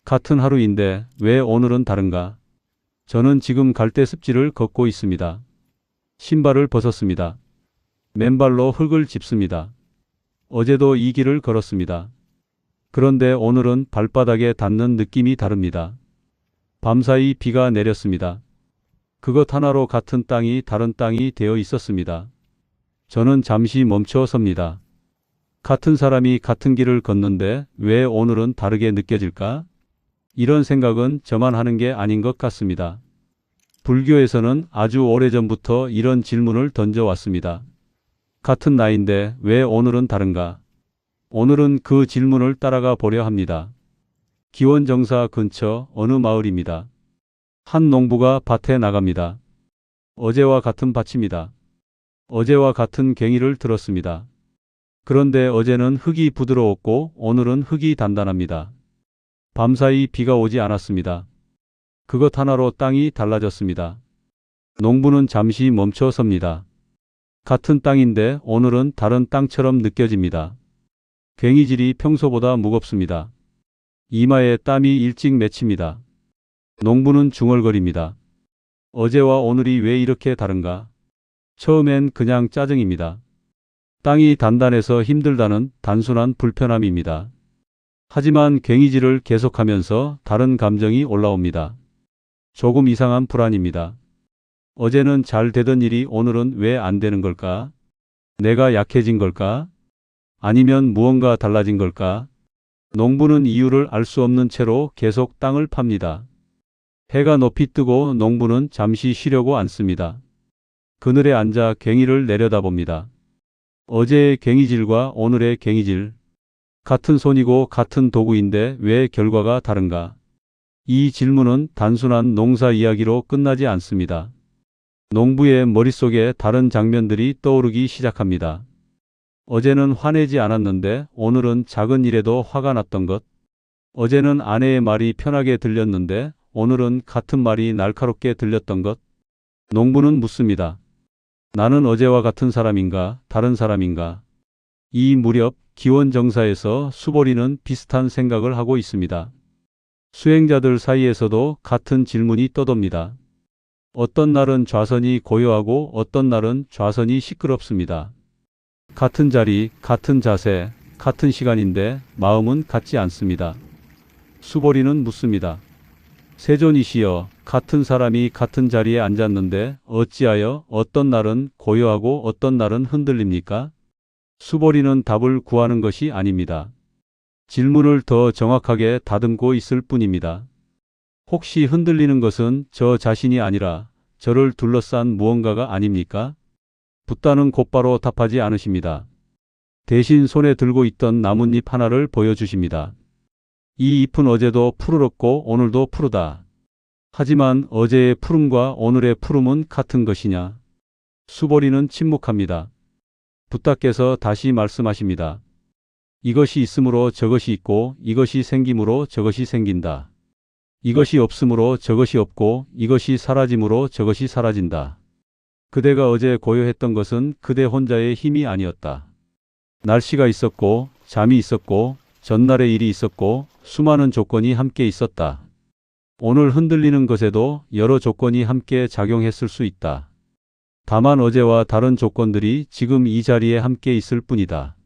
같은 하루인데 왜 오늘은 다른가? 저는 지금 갈대 습지를 걷고 있습니다. 신발을 벗었습니다. 맨발로 흙을 짚습니다. 어제도 이 길을 걸었습니다. 그런데 오늘은 발바닥에 닿는 느낌이 다릅니다. 밤사이 비가 내렸습니다. 그것 하나로 같은 땅이 다른 땅이 되어 있었습니다. 저는 잠시 멈춰 섭니다. 같은 사람이 같은 길을 걷는데 왜 오늘은 다르게 느껴질까? 이런 생각은 저만 하는 게 아닌 것 같습니다. 불교에서는 아주 오래전부터 이런 질문을 던져왔습니다. 같은 나이인데 왜 오늘은 다른가? 오늘은 그 질문을 따라가 보려 합니다. 기원정사 근처 어느 마을입니다. 한 농부가 밭에 나갑니다. 어제와 같은 밭입니다. 어제와 같은 괭이를 들었습니다. 그런데 어제는 흙이 부드러웠고 오늘은 흙이 단단합니다. 밤사이 비가 오지 않았습니다. 그것 하나로 땅이 달라졌습니다. 농부는 잠시 멈춰 섭니다. 같은 땅인데 오늘은 다른 땅처럼 느껴집니다. 괭이질이 평소보다 무겁습니다. 이마에 땀이 일찍 맺힙니다. 농부는 중얼거립니다. 어제와 오늘이 왜 이렇게 다른가? 처음엔 그냥 짜증입니다. 땅이 단단해서 힘들다는 단순한 불편함입니다. 하지만 괭이질을 계속하면서 다른 감정이 올라옵니다. 조금 이상한 불안입니다. 어제는 잘 되던 일이 오늘은 왜 안 되는 걸까? 내가 약해진 걸까? 아니면 무언가 달라진 걸까? 농부는 이유를 알 수 없는 채로 계속 땅을 팝니다. 해가 높이 뜨고 농부는 잠시 쉬려고 앉습니다. 그늘에 앉아 괭이를 내려다봅니다. 어제의 괭이질과 오늘의 괭이질. 같은 손이고 같은 도구인데 왜 결과가 다른가? 이 질문은 단순한 농사 이야기로 끝나지 않습니다. 농부의 머릿속에 다른 장면들이 떠오르기 시작합니다. 어제는 화내지 않았는데 오늘은 작은 일에도 화가 났던 것. 어제는 아내의 말이 편하게 들렸는데 오늘은 같은 말이 날카롭게 들렸던 것. 농부는 묻습니다. 나는 어제와 같은 사람인가, 다른 사람인가? 이 무렵 기원정사에서 수보리는 비슷한 생각을 하고 있습니다. 수행자들 사이에서도 같은 질문이 떠돕니다. 어떤 날은 좌선이 고요하고 어떤 날은 좌선이 시끄럽습니다. 같은 자리, 같은 자세, 같은 시간인데 마음은 같지 않습니다. 수보리는 묻습니다. 세존이시여, 같은 사람이 같은 자리에 앉았는데 어찌하여 어떤 날은 고요하고 어떤 날은 흔들립니까? 수보리는 답을 구하는 것이 아닙니다. 질문을 더 정확하게 다듬고 있을 뿐입니다. 혹시 흔들리는 것은 저 자신이 아니라 저를 둘러싼 무언가가 아닙니까? 붓다는 곧바로 답하지 않으십니다. 대신 손에 들고 있던 나뭇잎 하나를 보여주십니다. 이 잎은 어제도 푸르렀고 오늘도 푸르다. 하지만 어제의 푸름과 오늘의 푸름은 같은 것이냐? 수보리는 침묵합니다. 붓다께서 다시 말씀하십니다. 이것이 있으므로 저것이 있고 이것이 생김으로 저것이 생긴다. 이것이 없으므로 저것이 없고 이것이 사라짐으로 저것이 사라진다. 그대가 어제 고요했던 것은 그대 혼자의 힘이 아니었다. 날씨가 있었고 잠이 있었고 전날의 일이 있었고 수많은 조건이 함께 있었다. 오늘 흔들리는 것에도 여러 조건이 함께 작용했을 수 있다. 다만 어제와 다른 조건들이 지금 이 자리에 함께 있을 뿐이다.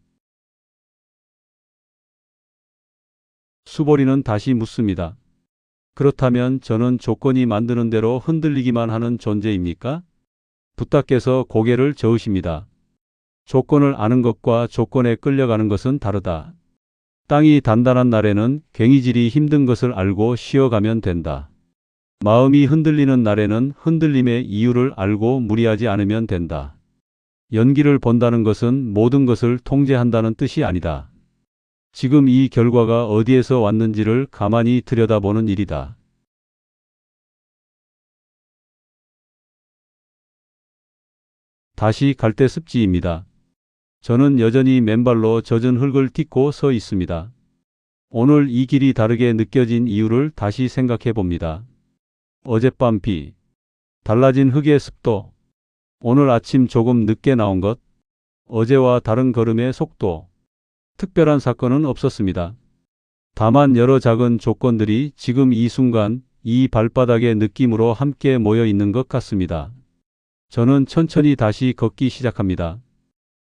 수보리는 다시 묻습니다. 그렇다면 저는 조건이 만드는 대로 흔들리기만 하는 존재입니까? 붓다께서 고개를 저으십니다. 조건을 아는 것과 조건에 끌려가는 것은 다르다. 땅이 단단한 날에는 괭이질이 힘든 것을 알고 쉬어가면 된다. 마음이 흔들리는 날에는 흔들림의 이유를 알고 무리하지 않으면 된다. 연기를 본다는 것은 모든 것을 통제한다는 뜻이 아니다. 지금 이 결과가 어디에서 왔는지를 가만히 들여다보는 일이다. 다시 갈대 습지입니다. 저는 여전히 맨발로 젖은 흙을 딛고 서 있습니다. 오늘 이 길이 다르게 느껴진 이유를 다시 생각해 봅니다. 어젯밤 비, 달라진 흙의 습도, 오늘 아침 조금 늦게 나온 것, 어제와 다른 걸음의 속도, 특별한 사건은 없었습니다. 다만 여러 작은 조건들이 지금 이 순간 이 발바닥의 느낌으로 함께 모여 있는 것 같습니다. 저는 천천히 다시 걷기 시작합니다.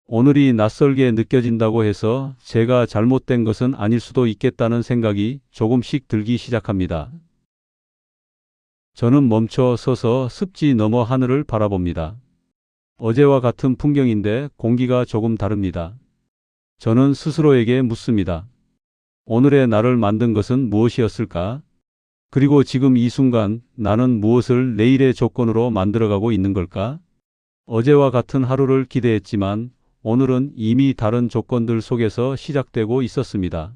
오늘이 낯설게 느껴진다고 해서 제가 잘못된 것은 아닐 수도 있겠다는 생각이 조금씩 들기 시작합니다. 저는 멈춰 서서 습지 너머 하늘을 바라봅니다. 어제와 같은 풍경인데 공기가 조금 다릅니다. 저는 스스로에게 묻습니다. 오늘의 나를 만든 것은 무엇이었을까? 그리고 지금 이 순간 나는 무엇을 내일의 조건으로 만들어가고 있는 걸까? 어제와 같은 하루를 기대했지만 오늘은 이미 다른 조건들 속에서 시작되고 있었습니다.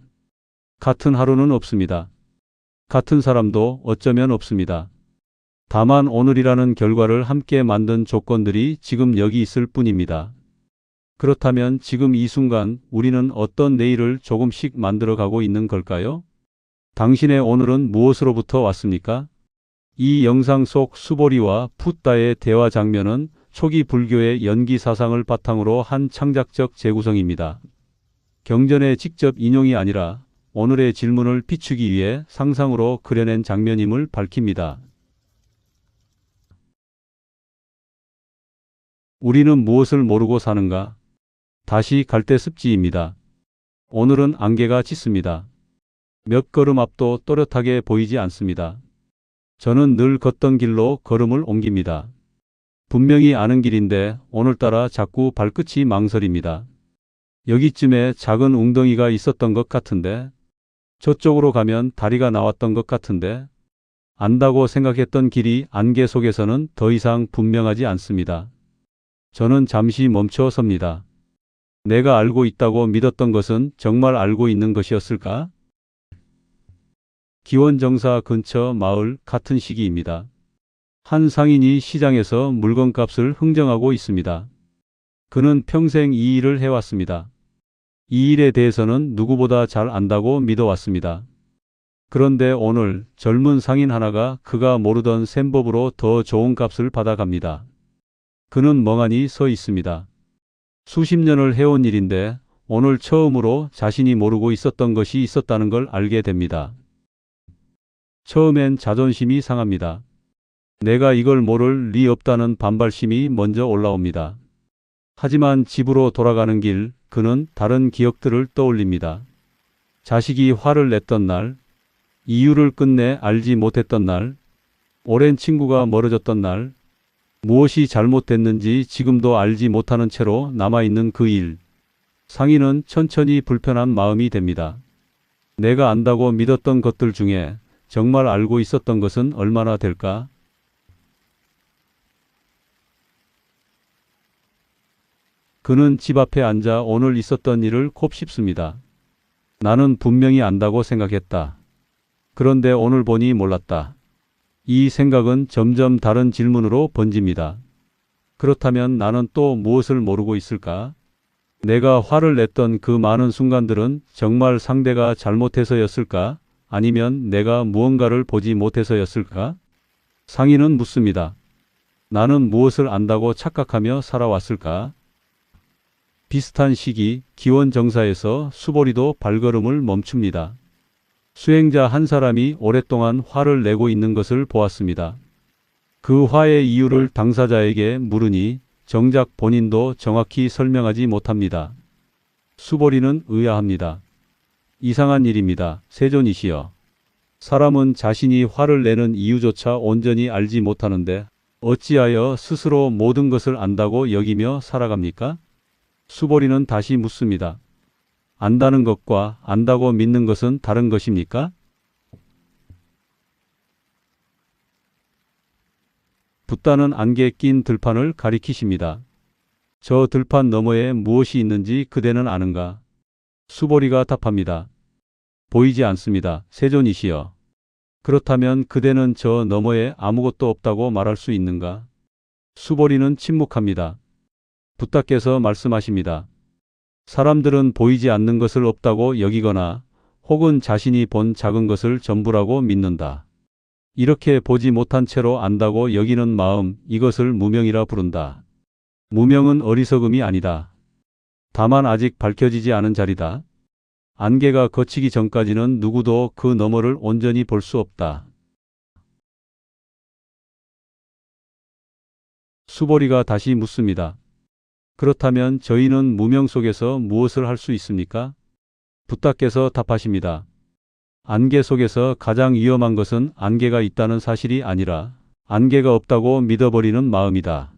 같은 하루는 없습니다. 같은 사람도 어쩌면 없습니다. 다만 오늘이라는 결과를 함께 만든 조건들이 지금 여기 있을 뿐입니다. 그렇다면 지금 이 순간 우리는 어떤 내일을 조금씩 만들어가고 있는 걸까요? 당신의 오늘은 무엇으로부터 왔습니까? 이 영상 속 수보리와 푸따의 대화 장면은 초기 불교의 연기 사상을 바탕으로 한 창작적 재구성입니다. 경전의 직접 인용이 아니라 오늘의 질문을 비추기 위해 상상으로 그려낸 장면임을 밝힙니다. 우리는 무엇을 모르고 사는가? 다시 갈대습지입니다. 오늘은 안개가 짙습니다. 몇 걸음 앞도 또렷하게 보이지 않습니다. 저는 늘 걷던 길로 걸음을 옮깁니다. 분명히 아는 길인데 오늘따라 자꾸 발끝이 망설입니다. 여기쯤에 작은 웅덩이가 있었던 것 같은데, 저쪽으로 가면 다리가 나왔던 것 같은데, 안다고 생각했던 길이 안개 속에서는 더 이상 분명하지 않습니다. 저는 잠시 멈춰 섭니다. 내가 알고 있다고 믿었던 것은 정말 알고 있는 것이었을까? 기원정사 근처 마을 같은 시기입니다. 한 상인이 시장에서 물건값을 흥정하고 있습니다. 그는 평생 이 일을 해왔습니다. 이 일에 대해서는 누구보다 잘 안다고 믿어왔습니다. 그런데 오늘 젊은 상인 하나가 그가 모르던 셈법으로 더 좋은 값을 받아갑니다. 그는 멍하니 서 있습니다. 수십 년을 해온 일인데 오늘 처음으로 자신이 모르고 있었던 것이 있었다는 걸 알게 됩니다. 처음엔 자존심이 상합니다. 내가 이걸 모를 리 없다는 반발심이 먼저 올라옵니다. 하지만 집으로 돌아가는 길, 그는 다른 기억들을 떠올립니다. 자식이 화를 냈던 날, 이유를 끝내 알지 못했던 날, 오랜 친구가 멀어졌던 날, 무엇이 잘못됐는지 지금도 알지 못하는 채로 남아있는 그 일. 상인은 천천히 불편한 마음이 됩니다. 내가 안다고 믿었던 것들 중에 정말 알고 있었던 것은 얼마나 될까? 그는 집 앞에 앉아 오늘 있었던 일을 곱씹습니다. 나는 분명히 안다고 생각했다. 그런데 오늘 보니 몰랐다. 이 생각은 점점 다른 질문으로 번집니다. 그렇다면 나는 또 무엇을 모르고 있을까? 내가 화를 냈던 그 많은 순간들은 정말 상대가 잘못해서였을까? 아니면 내가 무언가를 보지 못해서였을까? 상인은 묻습니다. 나는 무엇을 안다고 착각하며 살아왔을까? 비슷한 시기 기원정사에서 수보리도 발걸음을 멈춥니다. 수행자 한 사람이 오랫동안 화를 내고 있는 것을 보았습니다. 그 화의 이유를 당사자에게 물으니 정작 본인도 정확히 설명하지 못합니다. 수보리는 의아합니다. 이상한 일입니다. 세존이시여. 사람은 자신이 화를 내는 이유조차 온전히 알지 못하는데 어찌하여 스스로 모든 것을 안다고 여기며 살아갑니까? 수보리는 다시 묻습니다. 안다는 것과 안다고 믿는 것은 다른 것입니까? 붓다는 안개 낀 들판을 가리키십니다. 저 들판 너머에 무엇이 있는지 그대는 아는가? 수보리가 답합니다. 보이지 않습니다. 세존이시여. 그렇다면 그대는 저 너머에 아무것도 없다고 말할 수 있는가? 수보리는 침묵합니다. 붓다께서 말씀하십니다. 사람들은 보이지 않는 것을 없다고 여기거나 혹은 자신이 본 작은 것을 전부라고 믿는다. 이렇게 보지 못한 채로 안다고 여기는 마음, 이것을 무명이라 부른다. 무명은 어리석음이 아니다. 다만 아직 밝혀지지 않은 자리다. 안개가 걷히기 전까지는 누구도 그 너머를 온전히 볼 수 없다. 수보리가 다시 묻습니다. 그렇다면 저희는 무명 속에서 무엇을 할 수 있습니까? 붓다께서 답하십니다. 안개 속에서 가장 위험한 것은 안개가 있다는 사실이 아니라 안개가 없다고 믿어버리는 마음이다.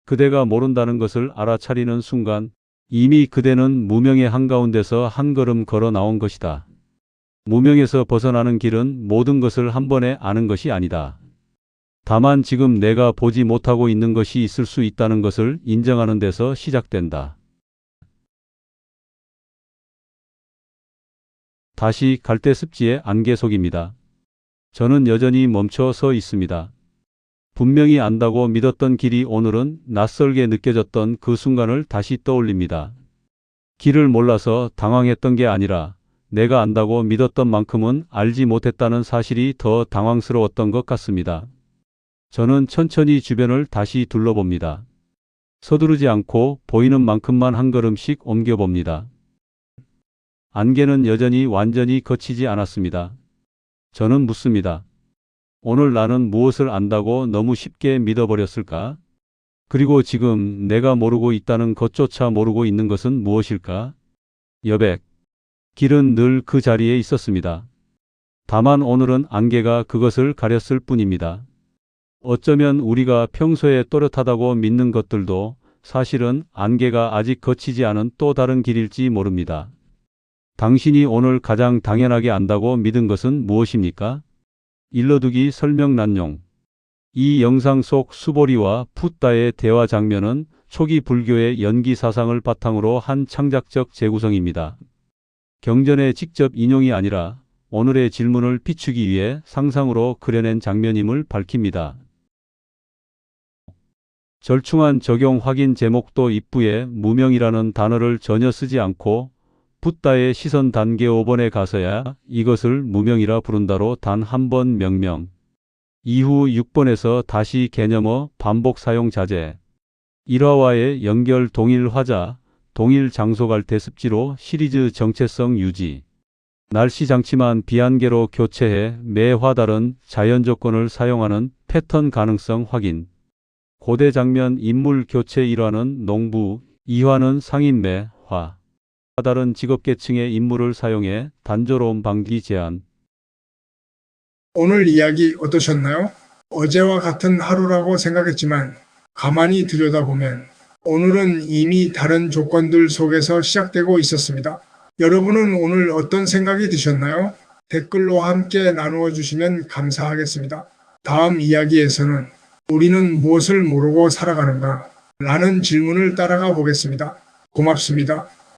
그대가 모른다는 것을 알아차리는 순간 이미 그대는 무명의 한가운데서 한 걸음 걸어 나온 것이다. 무명에서 벗어나는 길은 모든 것을 한 번에 아는 것이 아니다. 다만 지금 내가 보지 못하고 있는 것이 있을 수 있다는 것을 인정하는 데서 시작된다. 다시 갈대습지의 안개 속입니다. 저는 여전히 멈춰 서 있습니다. 분명히 안다고 믿었던 길이 오늘은 낯설게 느껴졌던 그 순간을 다시 떠올립니다. 길을 몰라서 당황했던 게 아니라 내가 안다고 믿었던 만큼은 알지 못했다는 사실이 더 당황스러웠던 것 같습니다. 저는 천천히 주변을 다시 둘러봅니다. 서두르지 않고 보이는 만큼만 한 걸음씩 옮겨봅니다. 안개는 여전히 완전히 걷히지 않았습니다. 저는 묻습니다. 오늘 나는 무엇을 안다고 너무 쉽게 믿어버렸을까? 그리고 지금 내가 모르고 있다는 것조차 모르고 있는 것은 무엇일까? 여백. 길은 늘 그 자리에 있었습니다. 다만 오늘은 안개가 그것을 가렸을 뿐입니다. 어쩌면 우리가 평소에 또렷하다고 믿는 것들도 사실은 안개가 아직 걷히지 않은 또 다른 길일지 모릅니다. 당신이 오늘 가장 당연하게 안다고 믿은 것은 무엇입니까? 일러두기 설명 난용. 이 영상 속 수보리와 푸따의 대화 장면은 초기 불교의 연기 사상을 바탕으로 한 창작적 재구성입니다. 경전의 직접 인용이 아니라 오늘의 질문을 비추기 위해 상상으로 그려낸 장면임을 밝힙니다. 절충한 적용 확인 제목도 입부에 무명이라는 단어를 전혀 쓰지 않고 붓다의 시선 단계 5번에 가서야 이것을 무명이라 부른다로 단 한 번 명명. 이후 6번에서 다시 개념어 반복 사용 자제. 일화와의 연결 동일 화자, 동일 장소 갈대습지로 시리즈 정체성 유지. 날씨 장치만 비안개로 교체해 매화 다른 자연 조건을 사용하는 패턴 가능성 확인. 고대 장면 인물 교체 1화는 농부, 2화는 상인매, 화. 다른 직업계층의 인물을 사용해 단조로움 방지 제한. 오늘 이야기 어떠셨나요? 어제와 같은 하루라고 생각했지만 가만히 들여다보면 오늘은 이미 다른 조건들 속에서 시작되고 있었습니다. 여러분은 오늘 어떤 생각이 드셨나요? 댓글로 함께 나누어 주시면 감사하겠습니다. 다음 이야기에서는 우리는 무엇을 모르고 살아가는가? 라는 질문을 따라가 보겠습니다. 고맙습니다.